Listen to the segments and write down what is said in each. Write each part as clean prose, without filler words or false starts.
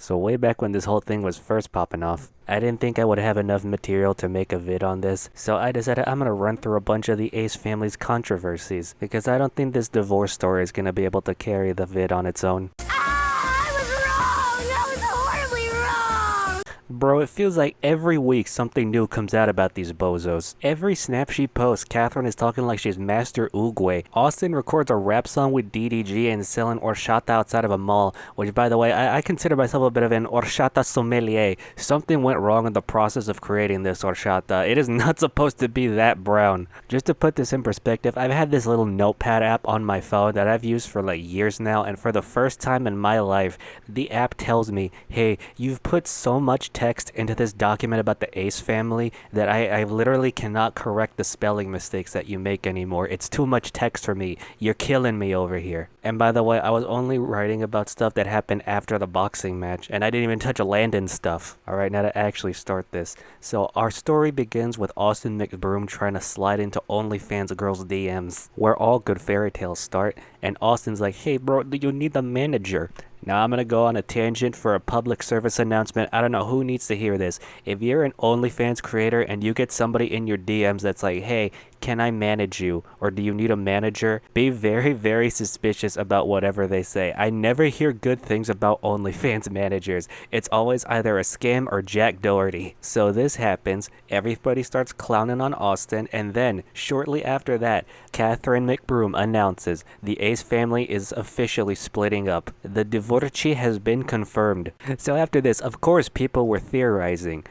So way back when this whole thing was first popping off, I didn't think I would have enough material to make a vid on this, so I decided I'm gonna run through a bunch of the Ace family's controversies, because I don't think this divorce story is gonna be able to carry the vid on its own. I was wrong! That was horribly wrong! Bro, it feels like every week something new comes out about these bozos. Every snap she posts, Catherine is talking like she's Master Oogway. Austin records a rap song with DDG and selling horchata outside of a mall, which by the way, I consider myself a bit of an horchata sommelier. Something went wrong in the process of creating this horchata. It is not supposed to be that brown. Just to put this in perspective, I've had this little notepad app on my phone that I've used for like years now, and for the first time in my life, the app tells me, hey, you've put so much text into this document about the Ace family that I literally cannot correct the spelling mistakes that you make anymore. It's too much text for me. You're killing me over here. And by the way, I was only writing about stuff that happened after the boxing match, and I didn't even touch Landon stuff. Alright, now to actually start this. So our story begins with Austin McBroom trying to slide into OnlyFans girls' DMs, where all good fairy tales start, and Austin's like, hey bro, do you need a manager? Now I'm gonna go on a tangent for a public service announcement. I don't know who needs to hear this. If you're an OnlyFans creator and you get somebody in your DMs that's like, hey, can I manage you? Or do you need a manager? Be very, very suspicious about whatever they say. I never hear good things about OnlyFans managers. It's always either a scam or Jack Doherty. So this happens, everybody starts clowning on Austin, and then, shortly after that, Catherine McBroom announces the Ace family is officially splitting up. The divorce has been confirmed. So after this, of course, people were theorizing.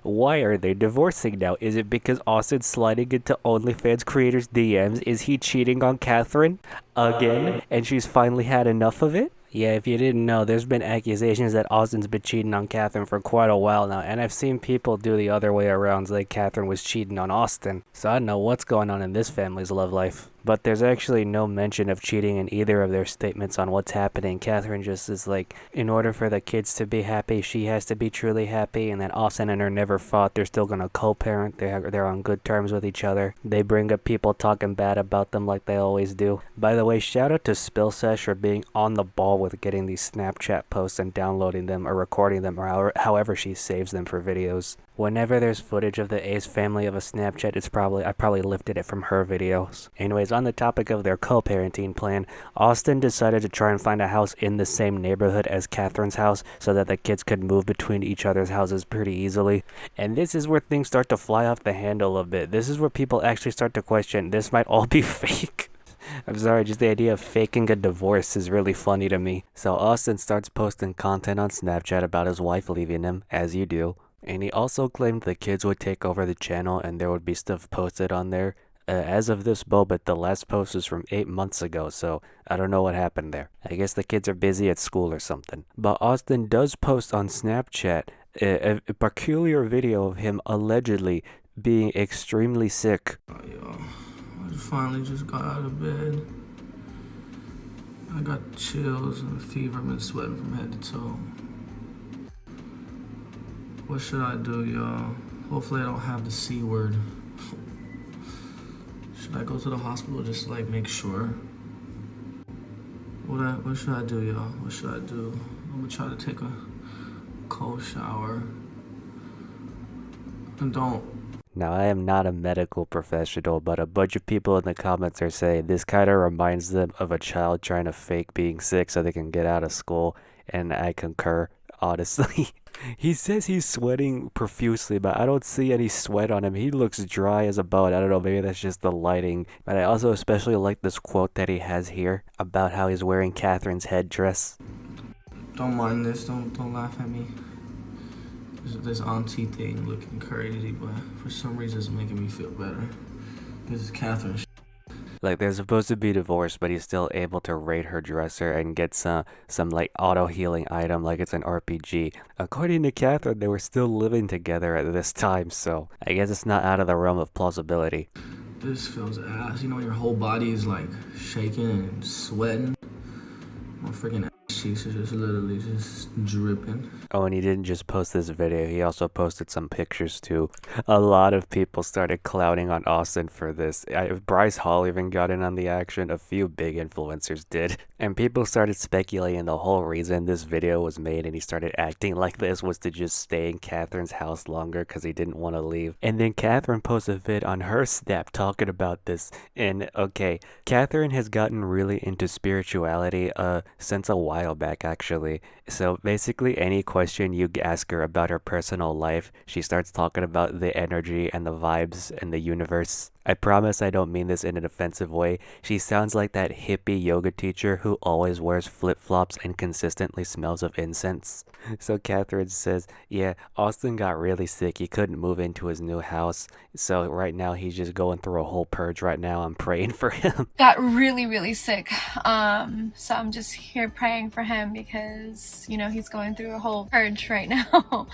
Why are they divorcing now? Is it because Austin's sliding into OnlyFans creators' DMs? Is he cheating on Catherine again? And she's finally had enough of it? Yeah, if you didn't know, there's been accusations that Austin's been cheating on Catherine for quite a while now, and I've seen people do the other way around, like Catherine was cheating on Austin. So I don't know what's going on in this family's love life. But there's actually no mention of cheating in either of their statements on what's happening. Catherine just is like, in order for the kids to be happy, she has to be truly happy, and then Austin and her never fought. They're still gonna co-parent. They're on good terms with each other. They bring up people talking bad about them like they always do. By the way, shout out to Spillsesh for being on the ball with getting these Snapchat posts and downloading them or recording them or however she saves them for videos. Whenever there's footage of the Ace family of a Snapchat, I probably lifted it from her videos. Anyways, on the topic of their co-parenting plan, Austin decided to try and find a house in the same neighborhood as Catherine's house so that the kids could move between each other's houses pretty easily. And this is where things start to fly off the handle a bit. This is where people actually start to question, this might all be fake. I'm sorry, just the idea of faking a divorce is really funny to me. So Austin starts posting content on Snapchat about his wife leaving him, as you do. And he also claimed the kids would take over the channel and there would be stuff posted on there. As of this moment, the last post is from 8 months ago, so I don't know what happened there. I guess the kids are busy at school or something. But Austin does post on Snapchat a peculiar video of him allegedly being extremely sick. Yo, I finally just got out of bed. I got chills and a fever. I've been sweating from head to toe. What should I do, y'all? Hopefully I don't have the C word. Should I go to the hospital just to, like, make sure? What should I do, y'all? What should I do? I'm gonna try to take a cold shower. And don't. Now, I am not a medical professional, but a bunch of people in the comments are saying this kind of reminds them of a child trying to fake being sick so they can get out of school, and I concur, honestly. He says he's sweating profusely, but I don't see any sweat on him. He looks dry as a bone. I don't know, maybe that's just the lighting. But I also especially like this quote that he has here about how he's wearing Catherine's headdress. Don't mind this, don't laugh at me. This auntie thing looking crazy, but for some reason it's making me feel better. This is Catherine. Like, they're supposed to be divorced, but he's still able to raid her dresser and get some like auto-healing item like it's an RPG. According to Catherine, they were still living together at this time, so I guess it's not out of the realm of plausibility. This feels ass. You know, your whole body is like shaking and sweating. My freaking ass cheeks are just literally just dripping. Oh, and he didn't just post this video, he also posted some pictures too. A lot of people started clowning on Austin for this. Bryce Hall even got in on the action, a few big influencers did. And people started speculating the whole reason this video was made and he started acting like this was to just stay in Catherine's house longer because he didn't want to leave. And then Catherine posted a vid on her Snap talking about this. And okay, Catherine has gotten really into spirituality since a while back actually. So basically any question you ask her about her personal life, she starts talking about the energy and the vibes and the universe. I promise I don't mean this in an offensive way. She sounds like that hippie yoga teacher who always wears flip-flops and consistently smells of incense. So Catherine says, yeah, Austin got really sick. He couldn't move into his new house. So right now he's just going through a whole purge right now. I'm praying for him. Got really sick. So I'm just here praying for him because, you know, he's going through a whole purge right now.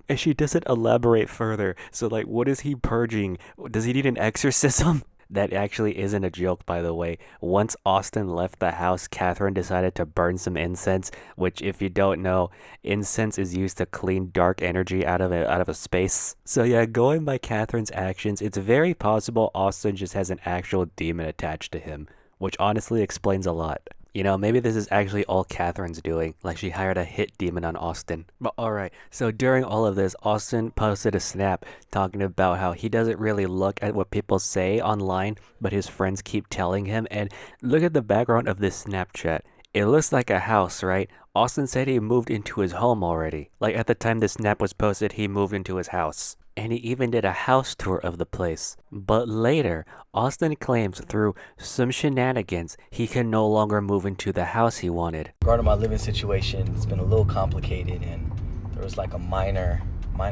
And she doesn't elaborate further. So like, what is he purging? Does he need an exorcism? That actually isn't a joke, by the way. Once Austin left the house, Catherine decided to burn some incense, which if you don't know, incense is used to clean dark energy out of a space. So yeah, going by Catherine's actions, it's very possible Austin just has an actual demon attached to him, which honestly explains a lot. You know, maybe this is actually all Catherine's doing, like she hired a hit demon on Austin. But alright, so during all of this, Austin posted a snap talking about how he doesn't really look at what people say online, but his friends keep telling him. And look at the background of this Snapchat. It looks like a house, right? Austin said he moved into his home already. Like at the time this snap was posted, he moved into his house. And he even did a house tour of the place. But later, Austin claims through some shenanigans, he can no longer move into the house he wanted. Regarding my living situation, it's been a little complicated and there was like a minor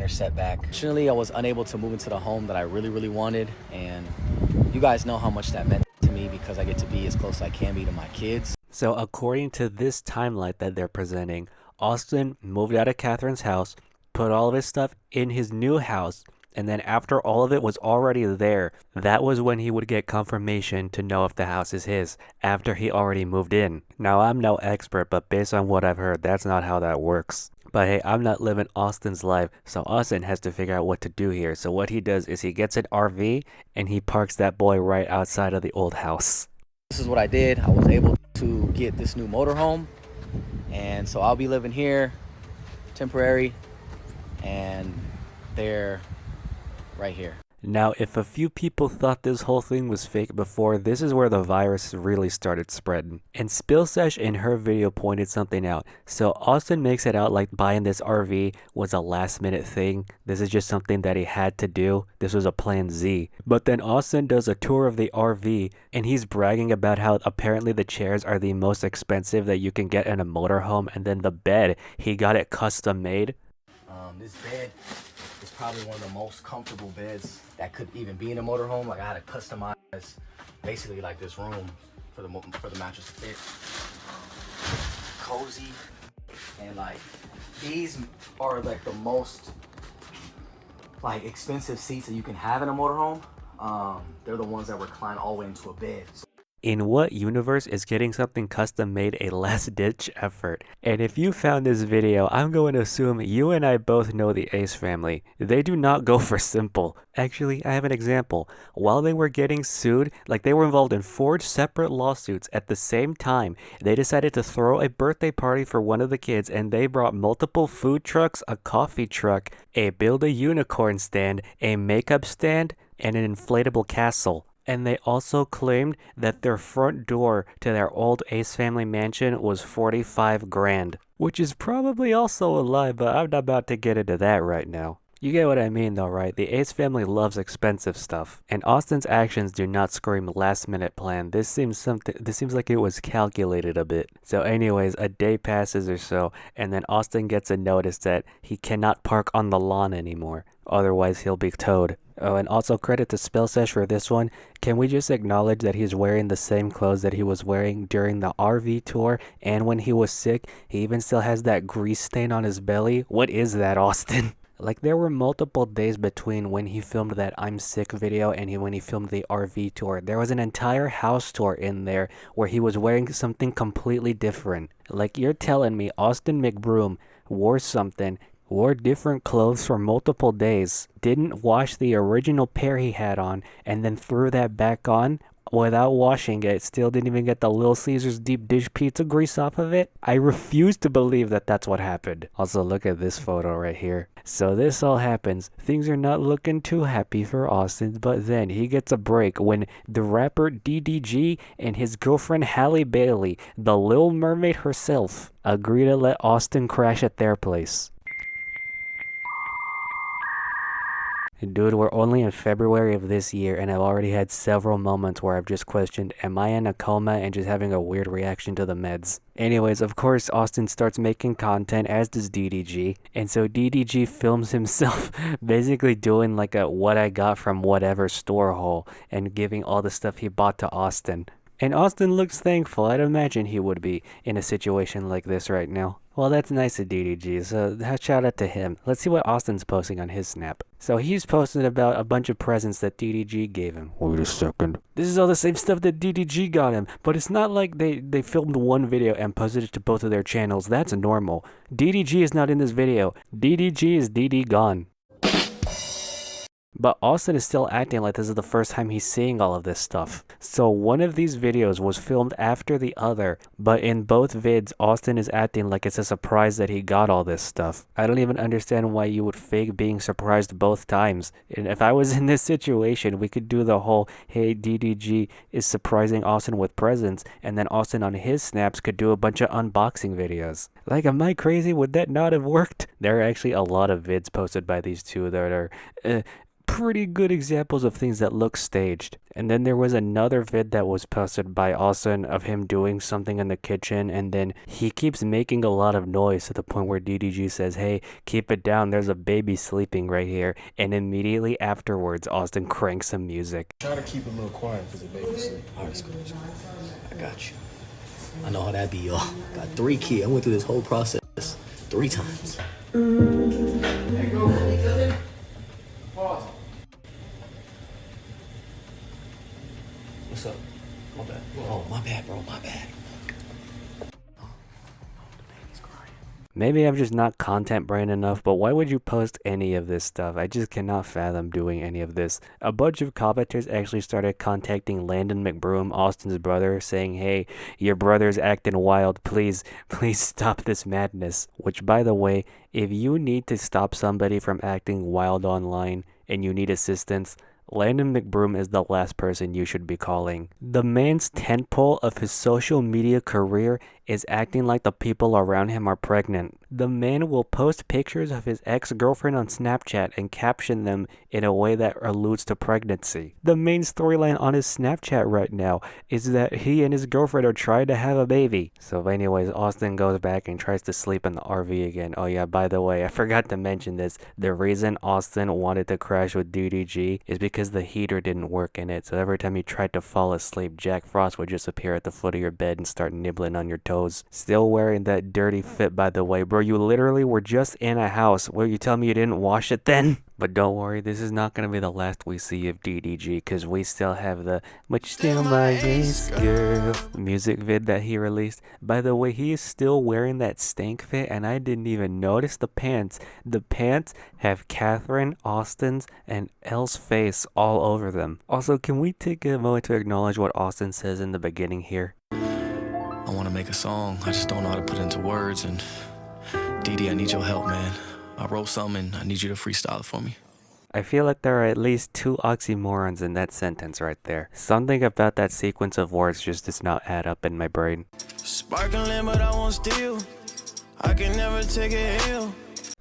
setback. Fortunately, I was unable to move into the home that I really wanted, and you guys know how much that meant to me because I get to be as close as I can be to my kids. So according to this timeline that they're presenting, Austin moved out of Catherine's house, put all of his stuff in his new house, and then after all of it was already there, that was when he would get confirmation to know if the house is his, after he already moved in. Now, I'm no expert, but based on what I've heard, that's not how that works. But hey, I'm not living Austin's life, so Austin has to figure out what to do here. So what he does is he gets an RV, and he parks that boy right outside of the old house. This is what I did. I was able to get this new motorhome, and so I'll be living here, temporary, and they're right here. Now, if a few people thought this whole thing was fake before, this is where the virus really started spreading. And Spillsesh in her video pointed something out. So Austin makes it out like buying this RV was a last minute thing. This is just something that he had to do. This was a plan Z. But then Austin does a tour of the RV and he's bragging about how apparently the chairs are the most expensive that you can get in a motorhome, and then the bed, he got it custom made. This bed is probably one of the most comfortable beds that could even be in a motorhome. Like I had to customize basically like this room for the mattress to fit. Cozy, and like these are like the most like expensive seats that you can have in a motorhome. They're the ones that recline all the way into a bed. In what universe is getting something custom made a last ditch effort? And if you found this video, I'm going to assume you and I both know the Ace family. They do not go for simple. Actually, I have an example. While they were getting sued, like they were involved in 4 separate lawsuits at the same time, they decided to throw a birthday party for one of the kids, and they brought multiple food trucks, a coffee truck, a Build-A-Unicorn stand, a makeup stand, and an inflatable castle. And they also claimed that their front door to their old Ace family mansion was 45 grand. Which is probably also a lie, but I'm not about to get into that right now. You get what I mean though, right? The Ace family loves expensive stuff. And Austin's actions do not scream last minute plan. This seems like it was calculated a bit. So anyways, a day passes or so, and then Austin gets a notice that he cannot park on the lawn anymore. Otherwise he'll be towed. Oh, and also credit to Spillsesh for this one. Can we just acknowledge that he's wearing the same clothes that he was wearing during the RV tour and when he was sick? He even still has that grease stain on his belly. What is that, Austin? Like, there were multiple days between when he filmed that I'm Sick video and when he filmed the RV tour. There was an entire house tour in there where he was wearing something completely different. Like, you're telling me Austin McBroom wore different clothes for multiple days, didn't wash the original pair he had on, and then threw that back on without washing it, still didn't even get the Little Caesars deep dish pizza grease off of it? I refuse to believe that that's what happened. Also, look at this photo right here. So this all happens. Things are not looking too happy for Austin, but then he gets a break when the rapper DDG and his girlfriend Halle Bailey, the Little Mermaid herself, agree to let Austin crash at their place. Dude, we're only in February of this year, and I've already had several moments where I've just questioned, am I in a coma and just having a weird reaction to the meds? Anyways, of course, Austin starts making content, as does DDG, and so DDG films himself basically doing like a what I got from whatever store haul and giving all the stuff he bought to Austin. And Austin looks thankful. I'd imagine he would be in a situation like this right now. Well, that's nice of DDG, so shout out to him. Let's see what Austin's posting on his snap. So he's posting about a bunch of presents that DDG gave him. Wait a second. This is all the same stuff that DDG got him, but it's not like they filmed one video and posted it to both of their channels. That's normal. DDG is not in this video. DDG is DD gone. But Austin is still acting like this is the first time he's seeing all of this stuff. So one of these videos was filmed after the other, but in both vids, Austin is acting like it's a surprise that he got all this stuff. I don't even understand why you would fake being surprised both times. And if I was in this situation, we could do the whole, hey, DDG is surprising Austin with presents, and then Austin on his snaps could do a bunch of unboxing videos. Like, am I crazy? Would that not have worked? There are actually a lot of vids posted by these two that are pretty good examples of things that look staged. And then there was another vid that was posted by Austin of him doing something in the kitchen, and then he keeps making a lot of noise to the point where DDG says, hey, keep it down, there's a baby sleeping right here. And immediately afterwards, Austin cranks some music. Try to keep it a little quiet because the baby's sleep. All right, it's cool. I got you. I know how that be, y'all. Got 3 kids. I went through this whole process 3 times. Hey, go. Pause. What's up? My bad. Oh, my bad, bro. My bad. Maybe I'm just not content brain enough, but why would you post any of this stuff? I just cannot fathom doing any of this. A bunch of commenters actually started contacting Landon McBroom, Austin's brother, saying, hey, your brother's acting wild. Please stop this madness. Which, by the way, if you need to stop somebody from acting wild online and you need assistance, Landon McBroom is the last person you should be calling. The man's tentpole of his social media career is acting like the people around him are pregnant. The man will post pictures of his ex-girlfriend on Snapchat and caption them in a way that alludes to pregnancy. The main storyline on his Snapchat right now is that he and his girlfriend are trying to have a baby. So anyways, Austin goes back and tries to sleep in the RV again. Oh yeah, by the way, I forgot to mention this. The reason Austin wanted to crash with DDG is because the heater didn't work in it. So every time you tried to fall asleep, Jack Frost would just appear at the foot of your bed and start nibbling on your toes. Still wearing that dirty fit, by the way. Bro, you literally were just in a house. Will you tell me you didn't wash it then? But don't worry, this is not going to be the last we see of DDG, because we still have the "But You Still My Ace Girl" music vid that he released. By the way, he is still wearing that stank fit, and I didn't even notice the pants. The pants have Catherine, Austin's, and Elle's face all over them. Also, can we take a moment to acknowledge what Austin says in the beginning here? I want to make a song. I just don't know how to put it into words. And Didi, I need your help, man. I wrote something and I need you to freestyle it for me. I feel like there are at least 2 oxymorons in that sentence right there. Something about that sequence of words just does not add up in my brain. Sparkling, but I won't steal. I can never take a hill.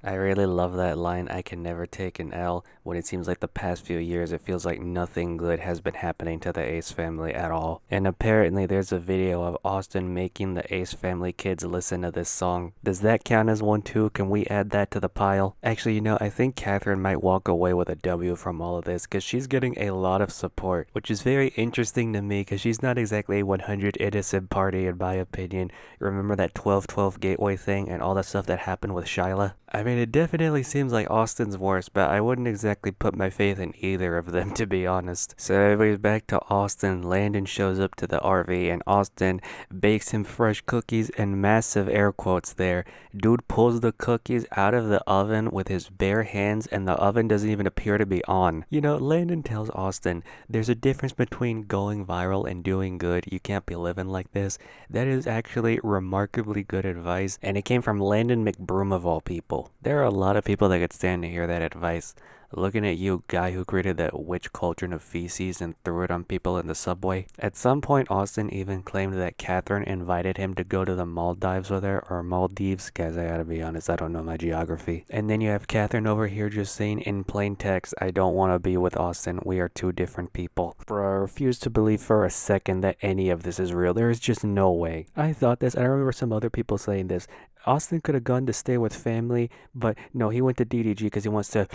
I really love that line, I can never take an L, when it seems like the past few years it feels like nothing good has been happening to the Ace family at all. And apparently there's a video of Austin making the Ace family kids listen to this song. Does that count as one too? Can we add that to the pile? Actually, you know, I think Catherine might walk away with a W from all of this, because she's getting a lot of support, which is very interesting to me, because she's not exactly a 100 innocent party in my opinion. Remember that 12-12 gateway thing and all the stuff that happened with Shyla? I mean, mean, it definitely seems like Austin's worse, but I wouldn't exactly put my faith in either of them, to be honest. So everybody's back to Austin. Landon shows up to the RV, and Austin bakes him fresh cookies and massive air quotes there. Dude pulls the cookies out of the oven with his bare hands, and the oven doesn't even appear to be on. You know, Landon tells Austin, there's a difference between going viral and doing good. You can't be living like this. That is actually remarkably good advice, and it came from Landon McBroom of all people. There are a lot of people that could stand to hear that advice. Looking at you, guy who created that witch cauldron of feces and threw it on people in the subway. At some point, Austin even claimed that Catherine invited him to go to the Maldives with her, or Maldives. Guys, I gotta be honest, I don't know my geography. And then you have Catherine over here just saying in plain text, I don't want to be with Austin. We are two different people. Bro, I refuse to believe for a second that any of this is real. There is just no way. I thought this, I remember some other people saying this. Austin could have gone to stay with family, but no, he went to DDG because he wants to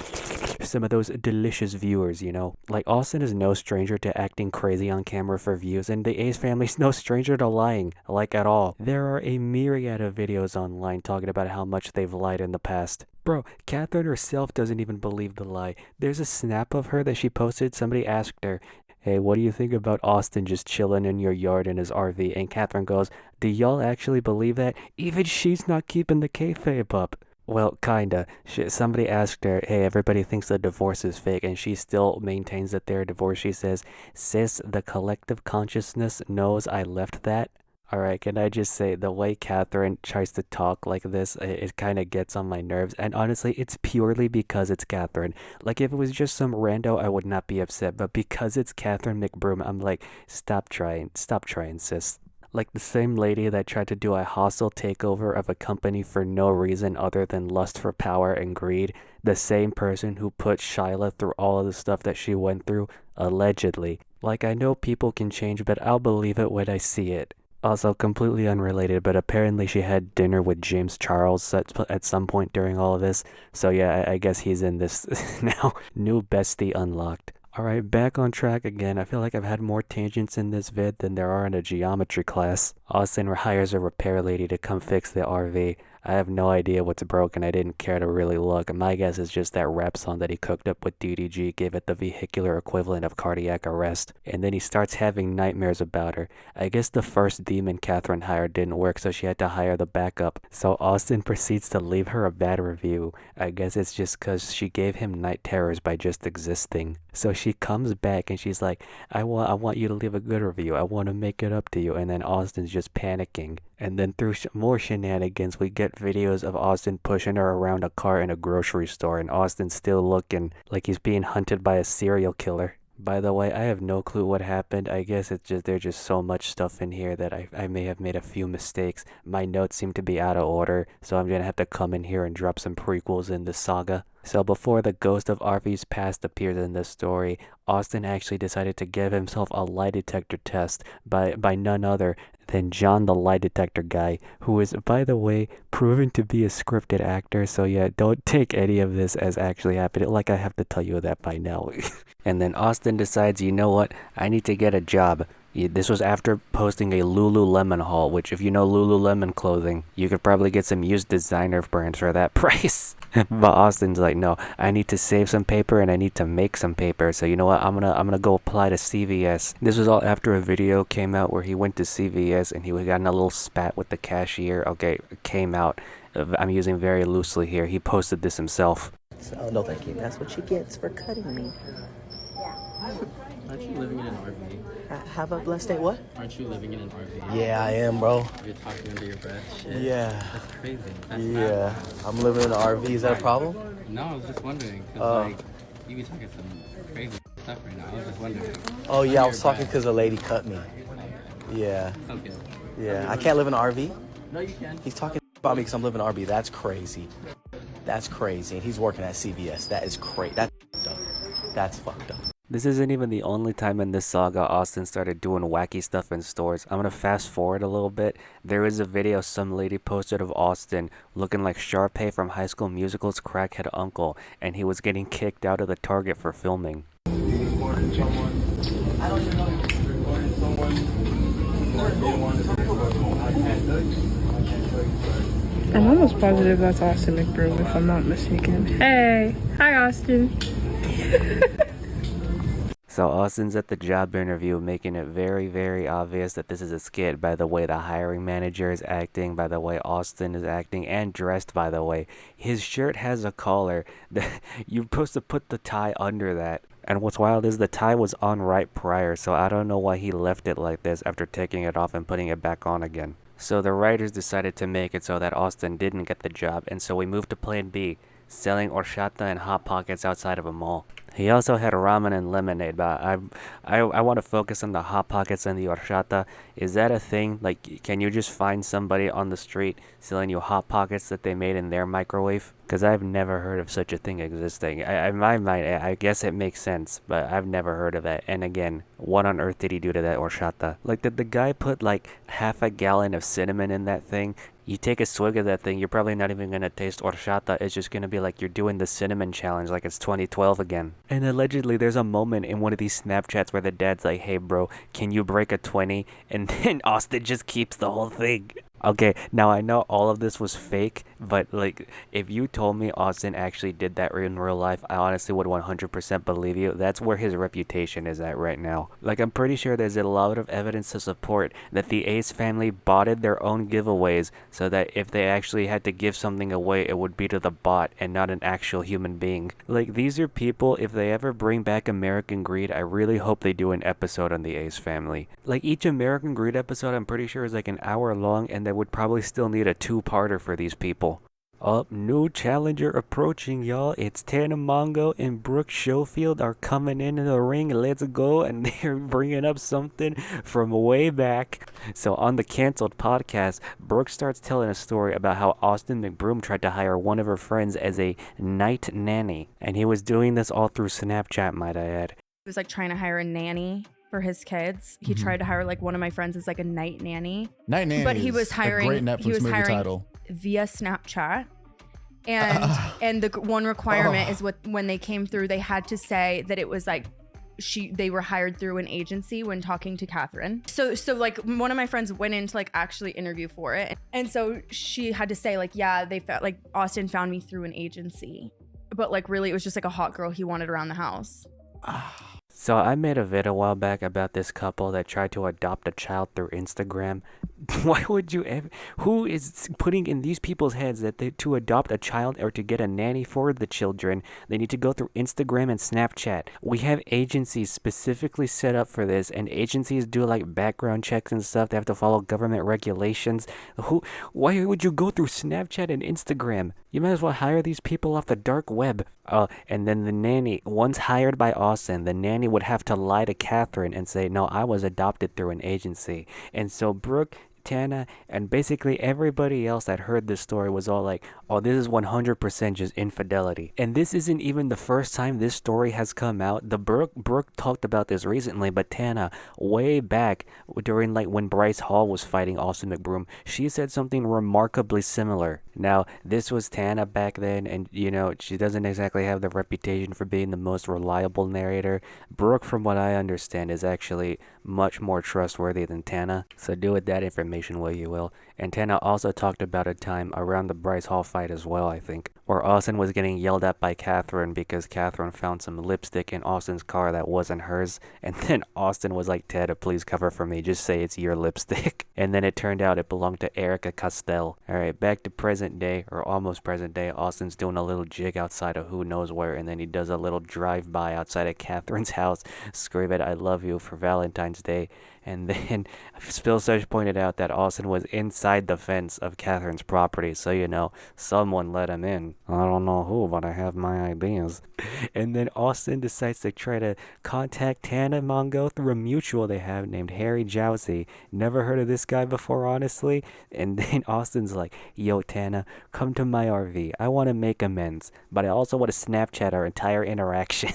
some of those delicious viewers, you know? Like, Austin is no stranger to acting crazy on camera for views, and the Ace family's no stranger to lying, like at all. There are a myriad of videos online talking about how much they've lied in the past. Bro, Catherine herself doesn't even believe the lie. There's a snap of her that she posted. Somebody asked her, hey, what do you think about Austin just chilling in your yard in his RV? And Catherine goes, do y'all actually believe that? Even she's not keeping the kayfabe up. Well, kinda. Somebody asked her, hey, everybody thinks the divorce is fake, and she still maintains that they're divorced. She says, sis, the collective consciousness knows I left that. Alright, can I just say, the way Catherine tries to talk like this, it kind of gets on my nerves. And honestly, it's purely because it's Catherine. Like, if it was just some rando, I would not be upset. But because it's Catherine McBroom, I'm like, stop trying, sis. Like the same lady that tried to do a hostile takeover of a company for no reason other than lust for power and greed. The same person who put Shyla through all of the stuff that she went through, allegedly. Like, I know people can change, but I'll believe it when I see it. Also, completely unrelated, but apparently she had dinner with James Charles at some point during all of this. So yeah, I guess he's in this now. New bestie unlocked. Alright, back on track again. I feel like I've had more tangents in this vid than there are in a geometry class. Austin hires a repair lady to come fix the RV. I have no idea what's broken. I didn't care to really look. My guess is just that rap song that he cooked up with DDG gave it the vehicular equivalent of cardiac arrest. And then he starts having nightmares about her. I guess the first demon Catherine hired didn't work, so she had to hire the backup. So Austin proceeds to leave her a bad review. I guess it's just because she gave him night terrors by just existing. So she comes back and she's like, I want you to leave a good review. I want to make it up to you. And then Austin's just panicking. And then through more shenanigans, we get videos of Austin pushing her around a car in a grocery store, and Austin still looking like he's being hunted by a serial killer. By the way, I have no clue what happened. I guess it's just there's just so much stuff in here that I may have made a few mistakes. My notes seem to be out of order, so I'm gonna have to come in here and drop some prequels in this saga. So before the ghost of RV's past appears in this story, Austin actually decided to give himself a lie detector test by none other than John the lie detector guy, who is, by the way, proven to be a scripted actor. So yeah, don't take any of this as actually happening, like I have to tell you that by now. And then Austin decides, you know what, I need to get a job. This was after posting a Lululemon haul, which if you know Lululemon clothing, you could probably get some used designer brands for that price. But Austin's like, no, I need to save some paper and I need to make some paper. So you know what, I'm gonna go apply to CVS. This was all after a video came out where he went to CVS and he got in a little spat with the cashier. Okay, came out. I'm using very loosely here. He posted this himself. So, no thank you. That's what she gets for cutting me. Aren't you living in an RV? Have a blessed day, what? Aren't you living in an RV? Yeah, I am, bro. You're talking under your breath. Shit. Yeah. That's crazy. That's Yeah. I'm living in an RV. Is that a problem? No, I was just wondering. Cause like, you be talking some crazy stuff right now. I was just wondering. Oh, yeah, I was talking because a lady cut me. Yeah. Okay. Yeah. I can't live in an RV? No, you can. He's talking about me because I'm living in an RV. That's crazy. That's crazy. And he's working at CVS. That is crazy. That's fucked up. That's fucked up. This isn't even the only time in this saga Austin started doing wacky stuff in stores. I'm gonna fast forward a little bit. There is a video some lady posted of Austin looking like Sharpay from High School Musical's crackhead uncle, and he was getting kicked out of the Target for filming. Recording someone. I don't even know. Recording someone. I can't tell you. I'm almost positive that's Austin McBroom, if I'm not mistaken. Hey! Hi, Austin! So Austin's at the job interview making it very, very obvious that this is a skit by the way the hiring manager is acting, by the way Austin is acting, and dressed, by the way. His shirt has a collar. You're supposed to put the tie under that. And what's wild is the tie was on right prior, so I don't know why he left it like this after taking it off and putting it back on again. So the writers decided to make it so that Austin didn't get the job, and so we moved to plan B, selling horchata and Hot Pockets outside of a mall. He also had ramen and lemonade, but I want to focus on the Hot Pockets and the horchata. Is that a thing? Like, can you just find somebody on the street selling you Hot Pockets that they made in their microwave? Because I've never heard of such a thing existing. In my mind, I guess it makes sense, but I've never heard of it. And again, what on earth did he do to that horchata? Like, did the guy put like half a gallon of cinnamon in that thing? You take a swig of that thing, you're probably not even going to taste horchata. It's just going to be like you're doing the cinnamon challenge like it's 2012 again. And allegedly, there's a moment in one of these Snapchats where the dad's like, hey bro, can you break a 20? And then Austin just keeps the whole thing. Okay, now I know all of this was fake, but like, if you told me Austin actually did that in real life, I honestly would 100% believe you. That's where his reputation is at right now. Like, I'm pretty sure there's a lot of evidence to support that the Ace family botted their own giveaways so that if they actually had to give something away, it would be to the bot and not an actual human being. Like, these are people, if they ever bring back American Greed, I really hope they do an episode on the Ace family. Like, each American Greed episode, I'm pretty sure is like an hour long, and they would probably still need a two-parter for these people. New challenger approaching, y'all. It's Tana Mongo and Brooke Schofield are coming into the ring. Let's go. And they're bringing up something from way back. So on the canceled podcast, Brooke starts telling a story about how Austin McBroom tried to hire one of her friends as a night nanny. And he was doing this all through Snapchat, might I add. He was like trying to hire a nanny for his kids. He tried to hire like one of my friends as like a night nanny. Night nanny. But he was hiring. A great Netflix movie title. Via Snapchat. And the one requirement is when they came through, they had to say that it was like they were hired through an agency when talking to Catherine. So like one of my friends went in to like actually interview for it. And so she had to say like, yeah, they felt like Austin found me through an agency. But like really it was just like a hot girl he wanted around the house. So I made a vid a while back about this couple that tried to adopt a child through Instagram. Why would you ever? Who is putting in these people's heads that to adopt a child or to get a nanny for the children, they need to go through Instagram and Snapchat? We have agencies specifically set up for this, and agencies do like background checks and stuff. They have to follow government regulations. Why would you go through Snapchat and Instagram? You might as well hire these people off the dark web. And then the nanny, once hired by Austin, the nanny would have to lie to Catherine and say, no, I was adopted through an agency. And so Brooke, Tana, and basically everybody else that heard this story was all like, oh, this is 100% just infidelity. And this isn't even the first time this story has come out. The Brooke talked about this recently, but Tana, way back during like when Bryce Hall was fighting Austin McBroom, she said something remarkably similar. Now, this was Tana back then, and you know, she doesn't exactly have the reputation for being the most reliable narrator. Brooke, from what I understand, is actually much more trustworthy than Tana, so do with that information what you will. And Tana also talked about a time around the Bryce Hall fight as well, I think, where Austin was getting yelled at by Catherine because Catherine found some lipstick in Austin's car that wasn't hers, and then Austin was like, Ted, please cover for me, just say it's your lipstick. And then it turned out it belonged to Erica Castell. Alright, back to present day, or almost present day. Austin's doing a little jig outside of who knows where, and then he does a little drive-by outside of Catherine's house, screaming, I love you for Valentine's Day. And then Spill Search pointed out that Austin was inside the fence of Catherine's property, so you know, someone let him in. I don't know who, but I have my ideas. And then Austin decides to try to contact Tana Mongo through a mutual they have named Harry Jousey. Never heard of this guy before, honestly. And then Austin's like, yo, Tana, come to my RV. I want to make amends, but I also want to Snapchat our entire interaction.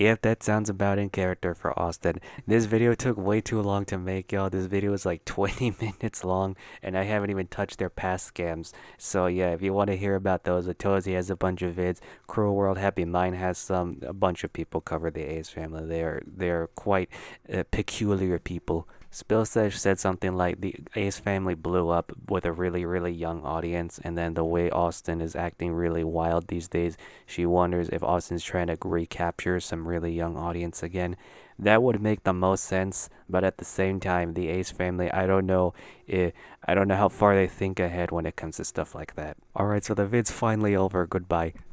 Yep, that sounds about in character for Austin. This video took way too long to make, y'all. This video is like 20 minutes long, and I haven't even touched their past scams. So yeah, if you want to hear about those, Atozy has a bunch of vids. Cruel World Happy Mind has some. A bunch of people cover the Ace family. They're quite peculiar people. Spillsesh said something like the Ace family blew up with a really, really young audience, and then the way Austin is acting really wild these days, she wonders if Austin's trying to recapture some really young audience again. That would make the most sense, but at the same time, the Ace family, I don't know how far they think ahead when it comes to stuff like that. Alright, so the vid's finally over. Goodbye.